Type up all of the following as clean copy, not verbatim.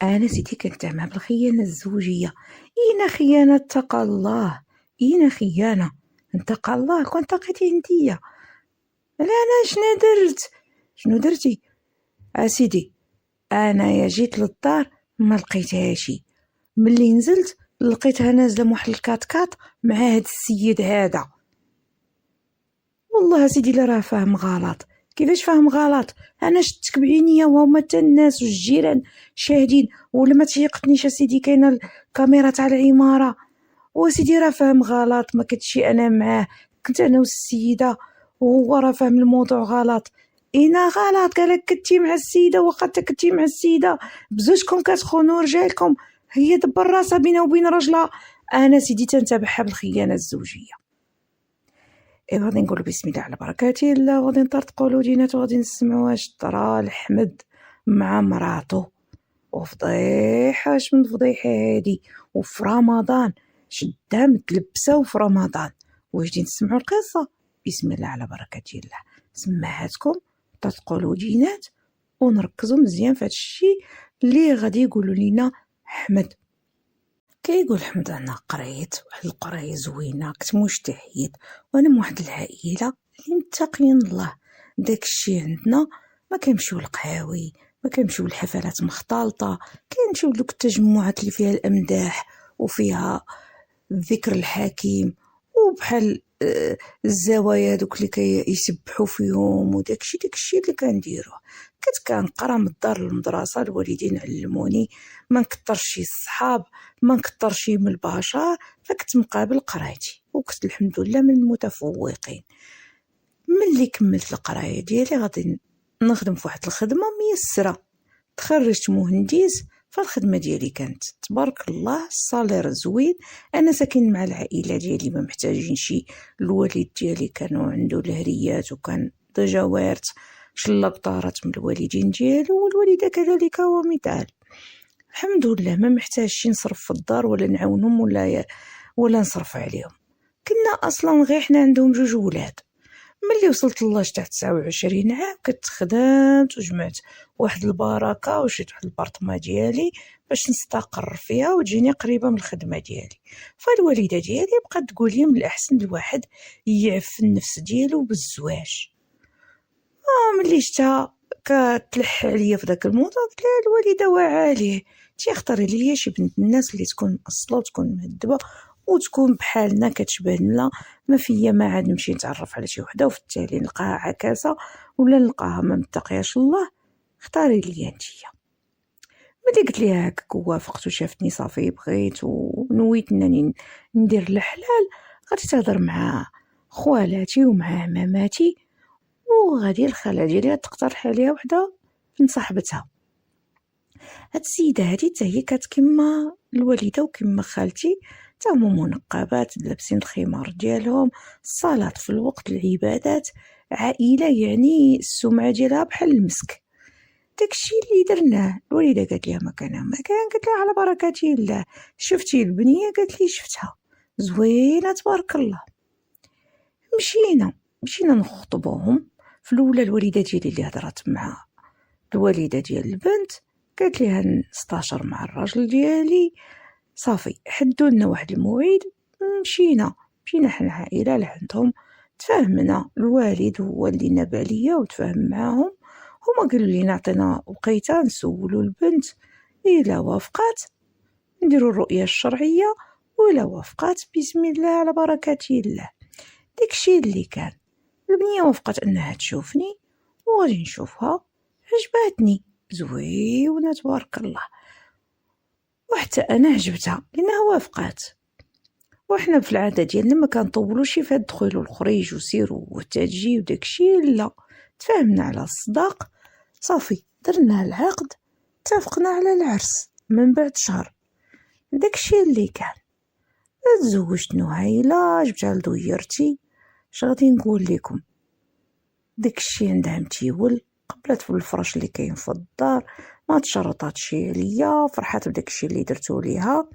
أنا سيدي كنتعمى بالخيانة الزوجية. إينا خيانة اتقى الله، إينا خيانة انتقى الله كون تقيتي انتيا. لا أنا شنو درتي أسيدي؟ أنا جيت للدار ما لقيتهاشي، ملي نزلت لقيتها نازلة موحد الكاتكات مع هاد السيد هذا. والله سيدي لا راه فاهم غلط. كيفاش فاهم غلط؟ انا شفتك بعينيا وهما حتى الناس والجيران شاهدين، ولا ما تيقتنيش اسيدي كاينه الكاميرا تاع العماره. وسيدي راه فاهم غلط، ما كنتشي انا معاه، كنت انا والسيده، وهو راه فاهم الموضوع غلط. انا غلط قالك كنتي مع السيده، واخا كنتي مع السيده بزوجكم كتخونوا رجالكم، هي دبر راسها بينها وبين رجلها. انا سيدي تنتبعها بالخيانه الزوجيه. إيه غادي نقول بسم الله على بركة الله، وغادي نطرطقوا الودينات وغادي نسمعوا واش طرا لحمد مع مراتو. وفضيحة اش من فضيحة هادي، وفي رمضان شدها متلبسة وفي رمضان. واش نسمعوا القصة؟ بسم الله على بركة الله. سمعتكم طرطقوا الودينات ونركزوا مزيان في هذا الشيء اللي غادي يقولوا لنا حمد. كيقول حمد انا قريت واحد القرايه زوينه، كنت مجتهد وانا من واحد العائله اللي متقين الله. داك الشيء عندنا ما كنمشيو القهاوي، ما كنمشيو الحفلات مختلطه، كنمشيو لدوك التجمعات اللي فيها الامداح وفيها الذكر الحكيم، وبحال الزوايا دوك اللي كيسبحوا فيهم، وداكشي اللي كنديروه. كنت كنقرا من الدار للمدرسه، الوالدين علموني ما نكثرش الصحاب، ما نكثرش من البشر، فكنت مقابل قرايتي وكنت الحمد لله من المتفوقين. ملي كملت القرايه ديالي غادي نخدم في واحد الخدمه ميسره، تخرجت مهندس. فالخدمه ديالي كانت تبارك الله الصالير زوين، انا ساكن مع العائله ديالي ما محتاجين شي. الوالد ديالي كانوا عنده الهريات وكان ديجا وارث شلبطارات من الوالدين ديالو، والوالده كذلك ومثال. الحمد لله ما محتاجش نصرف في الدار ولا نعاونهم ولا نصرف عليهم. كنا اصلا غير حنا عندهم 2 ولاد. ملي وصلت لاج تاع 29 عام كنت خدمت وجمعت واحد البركه وشريت واحد البارطما ديالي باش نستقر فيها وتجيني قريبه من الخدمه ديالي. فالوالده ديالي بقات تقول لي من الاحسن الواحد يعف النفس ديالو بالزواج. ملي شتا كتلح عليا في داك الموضوع قلت لها الوالده واعره عليه، تيختاري ليا شي بنت الناس اللي تكون اصله وتكون مهذبه وتكون بحالنا كتشبهنا، ما فيا ما عاد نمشي نتعرف على شي وحده وفي التالي نلقاها عكاسه ولا نلقاها ما متقياش الله. اختاري ليا نتيا. ملي قلت ليها هكاك ووافقت وشافتني صافي بغيت ونويت انني ندير الحلال، غادي تهضر مع خوالاتي ومع عماماتي، وغادي الخاله ديالي تقترح عليها وحده بنت صاحبتها. هاد السيده هادي حتى هي كانت كما الوالده وكما خالتي، تا هما منقبات لابسين الخمار ديالهم، الصلاه في الوقت، العبادات، عائله يعني السمعه ديالها بحال المسك. داكشي اللي درناه. الوالده قالت لها ما كان قالت لها على بركه الله. شفتي البنيه؟ قالت لي شفتها زوينه تبارك الله. مشينا نخطبوهم. في الاولى الوالده ديالي اللي هضرات مع الوالده ديال البنت قالت ليها نستاشر مع الراجل ديالي. صافي حدوا لنا واحد الموعد، مشينا حنا عائله لعندهم، تفاهمنا. الوالد هو اللي نبع ليا وتفاهم معاهم، هما قالوا لي نعطينا وقيته نسولوا البنت، الا وافقات نديروا الرؤيه الشرعيه، ولا وافقات بسم الله على بركه الله. داكشي اللي كان. البنيه وافقت انها تشوفني وغادي نشوفها، عجباتني زوينه تبارك الله، وحتى انا عجبتها لانها وافقات. وحنا في العاده ديالنا ما كنطولوش في هاد الدخول والخروج وسيروا وتجي وداكشي، لا تفاهمنا على الصداق صافي درنا العقد، اتفقنا على العرس من بعد شهر. داكشي اللي كان. تزوجت نهيله، جبتها لدويرتي. اش غادي نقول لكم، داكشي عندها متيول، قبلت في الفرش اللي كاين في الدار، ما تشرطاتش عليا، فرحات بداكشي اللي درتو ليها،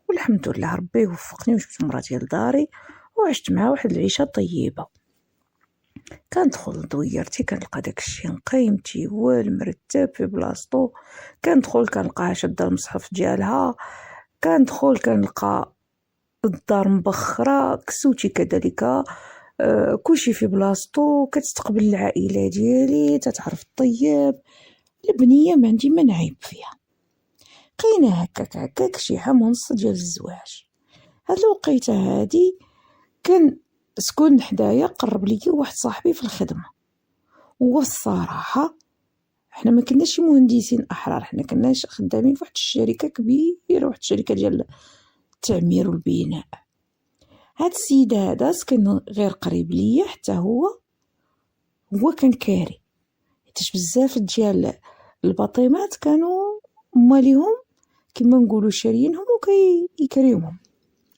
والحمد لله ربي وفقني وجبت مراتي لداري وعشت معها واحد العيشه طيبه. كندخل دويرتي كنلقى داكشي نقي متيوال مرتب في بلاصتو، كندخل كنلقاها شاده المصحف ديالها، كندخل كنلقى الدار مبخرة، كسوتي كذلك، كلشي في بلاصتو، كتستقبل العائلة ديالي، تتعرف الطيب، البنية ما عندي ما نعيب فيها. لقينا هكاك شي عام ونص ديال الزواج. هاد الوقيته هادي كان سكن حدايا قرب ليا واحد صاحبي في الخدمه، والصراحه حنا ما كناش شي مهندسين احرار، حنا كنا خدامين في واحد الشركه كبيره، واحد الشركه ديال التعمير والبناء. هاد السيد هذا سكن غير قريب ليا، حتى هو كان كاري، حيت بزاف ديال الباطيمات كانوا ماليهم كما نقولوا شاريينهم وكيكريوهم.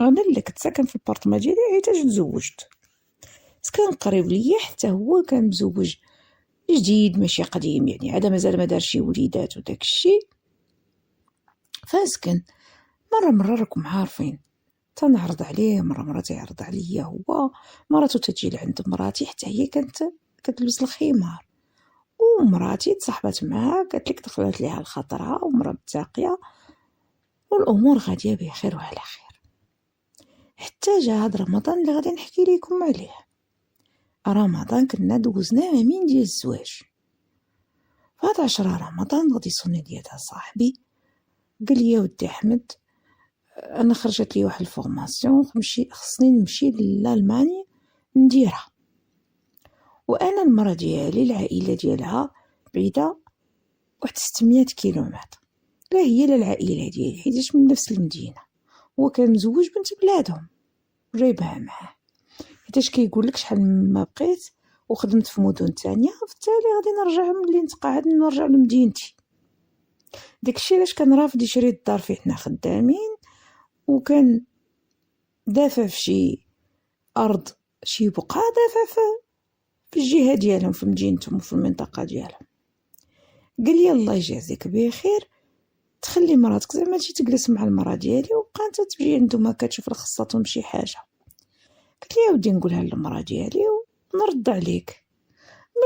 انا اللي كنت ساكن في البارطما ديالي حيت تزوجت، كان قريب ليا، حتى هو كان مزوج جديد ماشي قديم، يعني عاد مازال ما دار شي وليدات وداك الشيء. فاسكن مره راكم عارفين تنعرض عليه، مره تيعرض عليا هو، مراتو تجي لعند مراتي، حتى هي كانت كتلبس الخمار، ومراتي تصاحبات معاه، قالت لك دخلت ليها الخطره ومرا متاقيه والامور غاديه بخير وعلى خير. حتى جا هاد رمضان اللي غادي نحكي لكم عليه. رمضان كنا دوزناه عامين ديال الزواج. فهاد 10 رمضان غادي يصوني ليا صاحبي، قال لي ودي احمد انا خرجت لي واحد الفورماسيون خصني نمشي لالمانيا نديرها، وانا المراه ديالي العائله ديالها بعيده واحد 600 كيلومتر، لا هي لا العائله ديالي حيتاش من نفس المدينه، هو كان مزوج بنت بلادهم جايبها معاه، حيتاش كيقول لك شحال ما بقيت وخدمت في مدن تانية، فبالتالي غادي نرجع ملي نتقاعد نرجع لمدينتي. داكشي علاش كان رافض يشري الدار فين حنا خدامين، وكان دافع في شي ارض شي بقعه، دافع في الجهه ديالهم في مدينتهم وفي المنطقه ديالهم. قال لي الله يجازيك بخير، تخلي مراتك زعما تجي تجلس مع المراه ديالي، وبقى انت تجي عندهم هكا تشوف خصاتهم شي حاجه. قلت لي ودي نقولها للمراه ديالي ونرد عليك.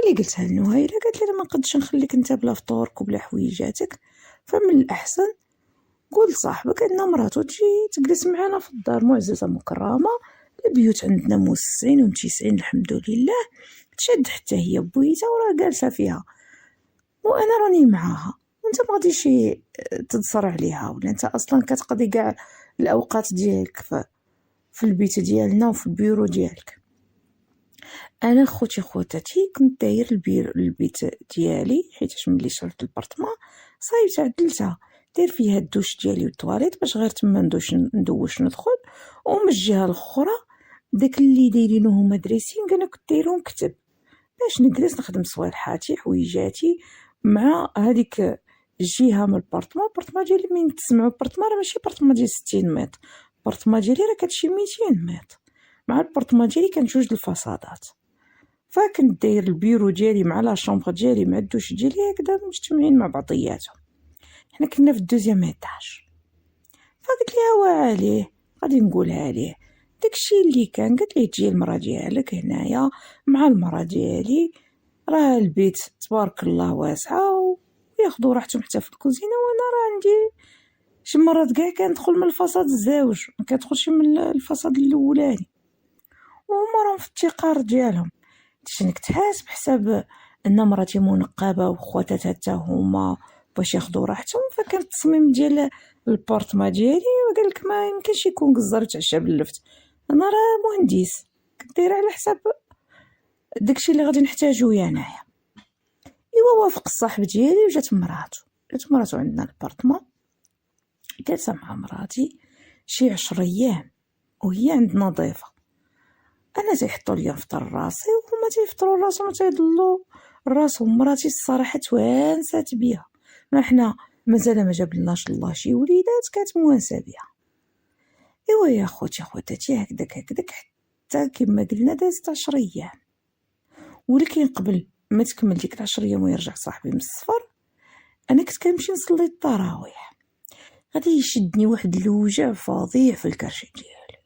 ملي قلتها لنهيله قالت لي ما نقدش نخليك انت بلا فطورك وبلا حويجاتك، فمن الاحسن قول صاحبك ان مراتو تجي تجلس معنا في الدار معززه مكرمه، البيوت عندنا موسعين ومتسعين الحمد لله، تشد حتى هي بويتها وراه جالسه فيها وانا راني معاها، وانت ما غاديش تنصر عليها، ولا انت اصلا كتقضي كاع الاوقات ديالك في البيت ديالنا وفي البيرو ديالك. انا خواتاتي كنت داير البيت ديالي، حيت ملي شريت البارطما صايبت عدلتها، داير فيها الدوش ديالي والطواليت باش غير تما ندوش ندخل، ومن الجهه الاخرى داك اللي دايرينه هما دريسين انا كنت دايرهم كتب باش نجلس نخدم صوالحاتي حويجاتي مع هذيك الجهه من البارطما ديالي. من تسمعوا البارطما راه ماشي بارطما ديال 60 متر، البارطما ديالي راه كتشي 200 متر، مع البارطما ديالي كان 2 الفصادات، فكنت داير البيرو ديالي مع لا شومبر ديالي مع الدوش ديالي هكذا مجتمعين مع بعضياتهم. حنا كنا في الدوزيام ايطاج. فقلت لها عليه غادي نقولها ليه داكشي اللي كان. قالت لي تجي المراه ديالك هنايا مع المراه ديالي، راه البيت تبارك الله واسعه وياخذوا راحتهم حتى في الكوزينه، وانا راه عندي شي مرات كاع كندخل من الفصاد الزاوج ما كندخلش من الفصاد الاولاني، وهما راهم في التقار ديالهم. شنك تحاسب حساب ان مراتي منقبه وخواتاتها حتى هما باش ياخذوا راحتهم. فكان التصميم ديال البورطما ديالي وقال لك ما يمكنش يكون قزر يتعشى باللفت، انا راه مهندس كنت دايره على حساب داكشي اللي غادي نحتاجو انايا. ايوا وافق الصاحب ديالي وجات مراتو عندنا البارطما، جالسه مع مراتي شي 10 ايام وهي عندنا ضيفه. انا تيحطوا لي نفطر راسي وهما تيفطروا راسهم وتيضلوا راسهم. مراتي الصراحه توانسات بيها، ما حنا مازال ما جابلناش الله شي وليدات، كانت موانسه بيها. ايوا يا خواتاتي هكذاك حتى كما قلنا دازت 10 ايام. ولكن قبل ما تكمل ديك 10 ايام ويرجع صاحبي من السفر، انا كنت كنمشي نصلي التراويح، غادي يشدني واحد الوجع فظيع في الكرش ديالي،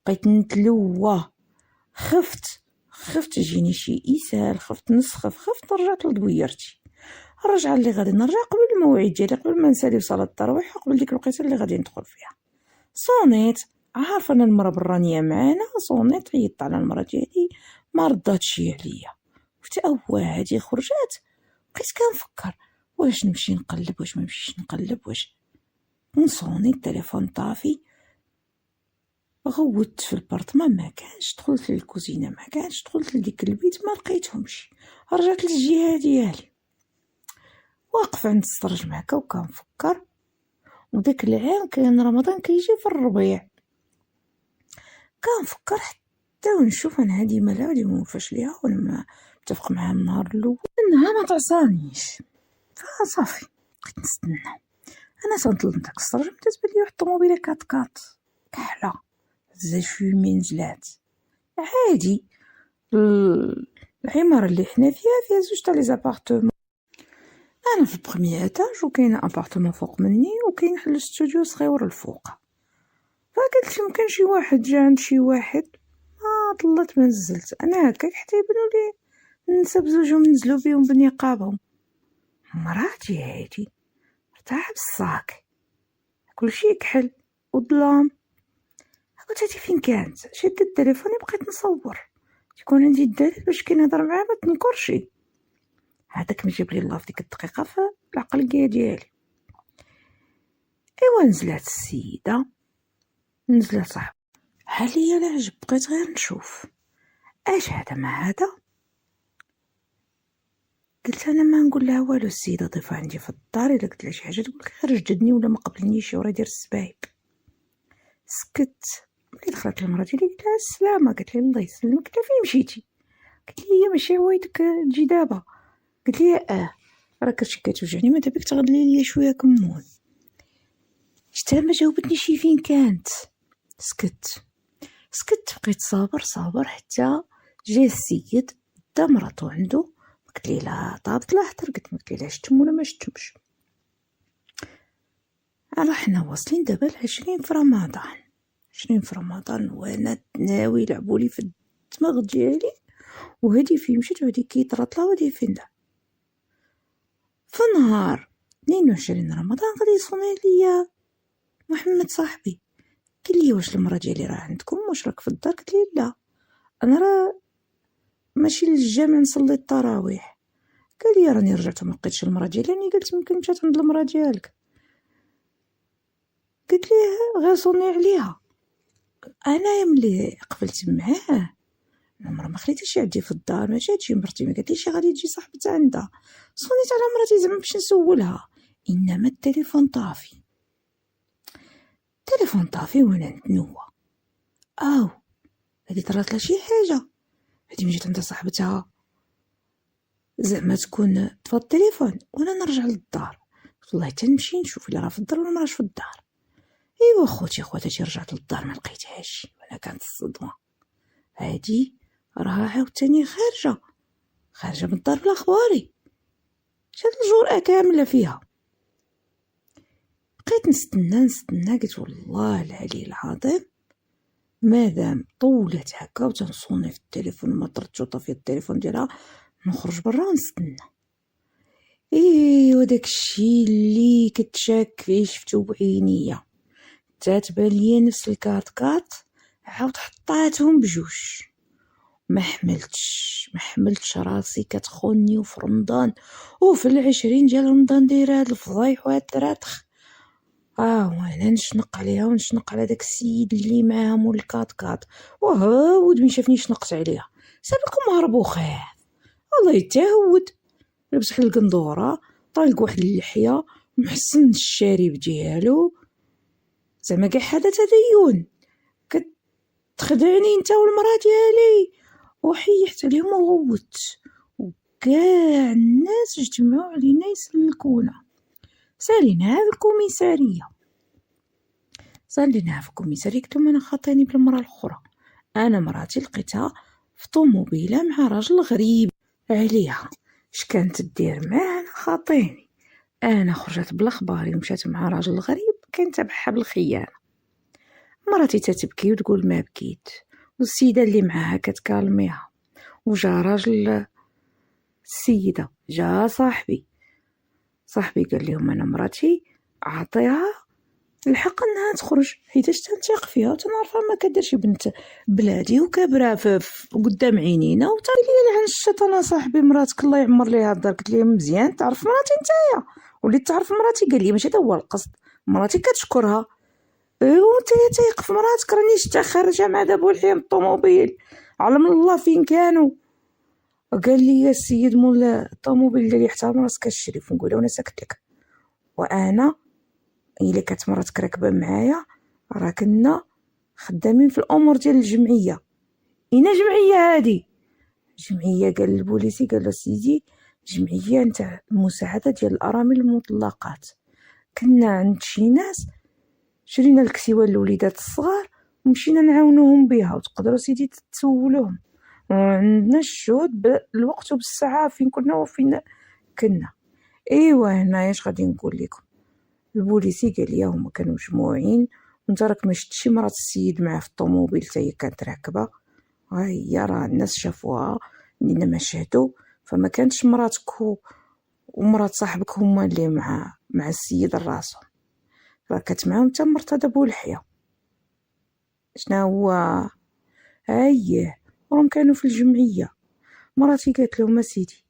بقيت نتلوى، خفت تجيني شي اسهال، خفت نسخف، خفت رجعت لدويرتي. الرجعه اللي غادي نرجع قبل الموعد ديالي، قبل ما نسالي صلاه التراويح، قبل ديك الوقيته اللي غادي ندخل فيها. صونيت، عارفه ان المراه برانيه معانا، صونيت عيطت على المراه ديالي ما رداتش عليا. قلت هادي خرجات. بقيت كنفكر واش نمشي نقلب واش ما نمشيش نقلب، واش نصوني التليفون طافي. غوت في البارطمان ما كانش، دخلت للكوزينه ما كانش، دخلت لديك البيت ما لقيتهمش. رجعت للجهه ديالي، واقفه عند السطرج معاك وكنفكر. وداك العام كان رمضان كيجي في الربيع، كنفكر حتى ونشوف انا هادي مالا غادي نوفاش ليها وانا ما متفق معاها النهار الاول انها ما تعصانيش. فصافي بقيت نستنى. انا تنطلب من داك السطرج، بدات تبان لي واحد الطوموبيله كات كحله زي فومي نزلات عادي. العماره اللي حنا فيها زوج تاع لي زابارتمون. انا في البريمي ايطاج وكاين ابارتمون فوق مني وكاين واحد الاستوديو صغيور الفوق. فقلت يمكن شي واحد جا عند شي واحد، ما طلعت ما نزلت انا هكاك حتى يبانوا لي النسا بزوجهم نزلوا بيهم بنقابهم. مراتي هادي ارتاح بالصاك، كلشي كحل وظلام. قلت هادي فين كانت؟ شدت التليفون بقيت نصور، تكون عندي الدليل باش كنهضر معاه ما تنكرشي. هذاك ما جاب لي الله في ديك الدقيقه في العقليه ديالي. ايوا نزلت السيده، نزلت صاحب حاليا العجب، بقيت غير نشوف اش هذا ما هذا. قلت انا ما نقول لها والو، السيده ضيفه عندي في الدار، الا قلت لها شي حاجه تقول لك غير جددني ولا ما قبلنيش وراه داير السبايب. سكت. ملي دخلت المراه ديالي قلت لها السلامه، قالت لي الله يسلمك. قلت لها فين مشيتي؟ قلت لي هي ماشي عوايدك تجي دابا؟ قلت لي راه كرشي كتوجعني، ما دابك تغدلي ليا شويه كمون. حتى ما جاوبتني شي فين كانت. سكت بقيت صابر حتى جا السيد دا مراتو عنده. قلت لي لا طابت لا حضر، قلت لي لا شتم ولا ما شتمش. راه حنا واصلين دابا ل20 في رمضان وانا ناوي يلعبوا في الدماغ ديالي، وهادي فين مشيت وهادي كيطرطلا وهادي فين دا. في نهار 22 رمضان غادي يصوني ليا محمد صاحبي، قال لي واش المراه ديالي راه عندكم، واش راك في الدار؟ قلت لي لا، انا راه ماشي للجامع نصلي التراويح. قال لي راني رجعت وما لقيتش المراه ديالي، راني قلت يمكن مشات عند المراه ديالك. قلت ليه غير صوني عليها. انا ملي قبلت معاه المراه ما خليتيش عندي في الدار، ما جاتش مرتي ما قالتليش غادي تجي صاحبتها عندها. صونيت على مراتي زعما باش نسولها، انما التليفون طافي وانا نتنوى. هادي طرات لها شي حاجه، هادي مشات عند صاحبتها زعما تكون طفى التليفون وانا نرجع للدار. والله تنمشي نشوف الا راه في الدار ولا ما راهش في الدار. ايوا خواتاتي رجعت للدار ما لقيتهاش، وانا كانت الصدمه. هادي راها عاوتاني خارجه من الدار بلا خباري، شاد الجرأة كامله فيها. بقيت نستنى قلت والله العلي العظيم مادام طولت هكا وتنصوني في التليفون ما طردش وطفي التليفون ديالها، نخرج برا ونستنى. وداك الشي اللي كتشاك فيه شفتو بعينيا، تبان ليا نفس الكارت عاود حطاتهم بجوج. ما حملتش راسي كتخوني وفي رمضان وفي 20 ديال رمضان دايره هاد الفضايح وهاد التراتخ. وانا نشنق عليها ونشنق على داك السيد اللي معاه مول الكات وهاود ملي شافني شنقت عليها. سابقكم هربوا خاف الله يتهود، لابس بحال القندوره، طالق واحد اللحيه، محسن الشارب ديالو، زعما كاع هذا تدين. كتخدعني انت والمراه ديالي. وحيحت عليهم وغوت، وكاع الناس اجتمعوا علينا يسلكونا. ساليناها في الكوميساريه قلت لهم انا خاطيني بالمراه الاخرى، انا مراتي لقيتها في طوموبيله مع راجل غريب عليها، اش كانت دير معاه؟ انا خاطيني، انا خرجت بلا خباري ومشات مع راجل غريب كان تبعها بالخيانه. مراتي تتبكي وتقول ما بكيت، والسيده اللي معاها كتكالميها وجا راجل السيدة، جا صاحبي قال لهم انا مراتي عطيها الحق انها تخرج حيتاش تنثق فيها وتنعرفها ما كديرش بنت بلادي وكابره في قدام عينينا. وتا لي عن الشيطان صاحبي مراتك الله يعمر ليها الدار. قلت ليه مزيان تعرف مراتي نتايا وليت تعرف مراتي. قال لي ماشي هذا هو القصد، مراتي كتشكرها وانت تايق في مراتك. راني شتا خارجه مع دابا الحين الطوموبيل علم الله فين كانوا. قال لي السيد مول الطوموبيل قال لي احترم راسك الشريف. نقول له انا ساكت لك، وانا الا كانت مراتك راكبه معايا راه كنا خدامين في الامور ديال الجمعيه. اين جمعيه هادي؟ جمعيه قال البوليسي، قال له سيدي جمعيه نتاع المساعده ديال الارامل المطلقات. كنا عند شي ناس شرينا الكسيوه للوليدات الصغار ومشينا نعاونوهم بها، وتقدروا سيدي تسولوهم. عندنا الشهود بالوقت وبالساعه فين كنا وفين كنا. ايوا هنايا اش غادي نقول لكم. البوليسي قال لي هما كانوا مجموعين وانت راك ما شفتش مرات السيد معاه في الطوموبيل حتى هي كانت راكبه. هي راه الناس شافوها لينا ما شهدوا، فما كانتش مراتك ومرات صاحبك هما اللي مع السيد الراسهم، راه كانت معاهم حتى مرتضى بولحية. شنو هو؟ اييه راهم كانوا في الجمعيه. مراتي قالت لهم سيدي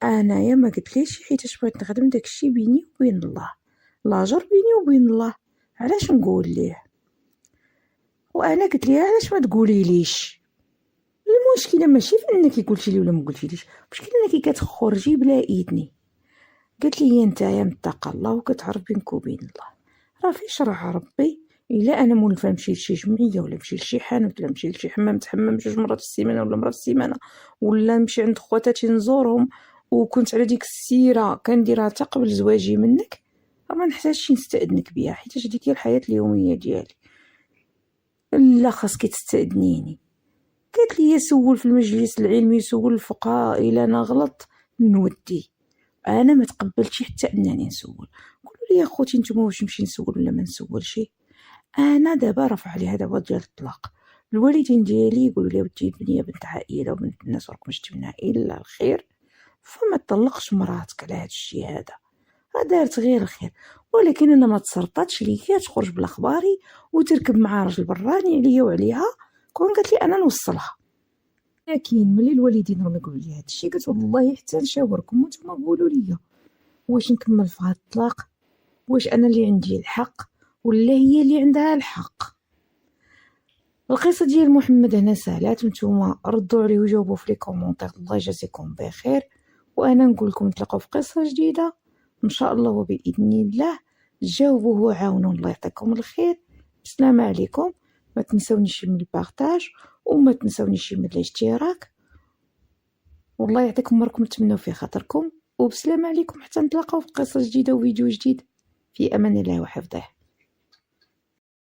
انايا ما قلتليش حيتاش بغيت نخدم داكشي بيني وبين الله، لاجر بيني وبين الله، علاش نقول ليه؟ وانا قلت ليه علاش ما تقولي ليش؟ المشكله ماشي في انك قلتي لي ولا ما قلتيليش، المشكله انك كتخرجي بلا اذني. قالت لي نتايا متقى الله وكتعرف بينك وبين الله، راه في شرع ربي. الا انا مولفه نمشي لشي جمعيه ولا نمشي لشي حانوت ولا نمشي لشي حمام تحمم 2 مرات في السيمانه ولا مره في السيمانه، ولا نمشي عند خواتاتي نزورهم وكنت على ديك السيره كنديرها حتى قبل زواجي منك، ما نحتاجش نستأذنك بها حيت هذيك هي الحياه اليوميه ديالي. لا خاصك تستأذنيني. قالت لي سول في المجلس العلمي، سول الفقهاء، الا انا غلط نودي. انا ما تقبلتش حتى انني نسول. قولوا لي يا خوتي نتوما واش نمشي نسول ولا ما نسولش؟ انا دابا رفع عليها دابا ديال الطلاق. الوالدين ديالي يقولوا لي ودي البنيه بنت عائله وبنت الناس راك مش منها الا الخير، فما تطلقش مراتك على هذا الشيء هذا، دارت غير الخير. ولكن انا ما تسرطاتش ليا تخرج بالاخباري وتركب مع راجل براني عليا وعليها. كون قالت لي انا نوصلها. لكن ملي الوالدين راهم يقولوا لي هذا الشيء قلت والله حتى نشاوركم وانتم قولوا لي واش نكمل في هذا الطلاق، واش انا اللي عندي الحق ولا هي اللي عندها الحق. القصه ديال محمد هنا سهلات، نتوما ردوا عليه وجاوبوا في لي كومونتير. الله يجازيكم بخير، وانا نقول لكم نتلاقاو في قصه جديده ان شاء الله وباذن الله. جاوبوا وعاونوا، الله يعطيكم الخير. السلام عليكم. ما تنسونيش من البارطاج وما تنسونيش من الاشتراك، والله يعطيكم عمركم نتمنوا في خاطركم. وبسلام عليكم حتى نتلاقاو في قصه جديده وفيديو جديد. في امان الله وحفظه.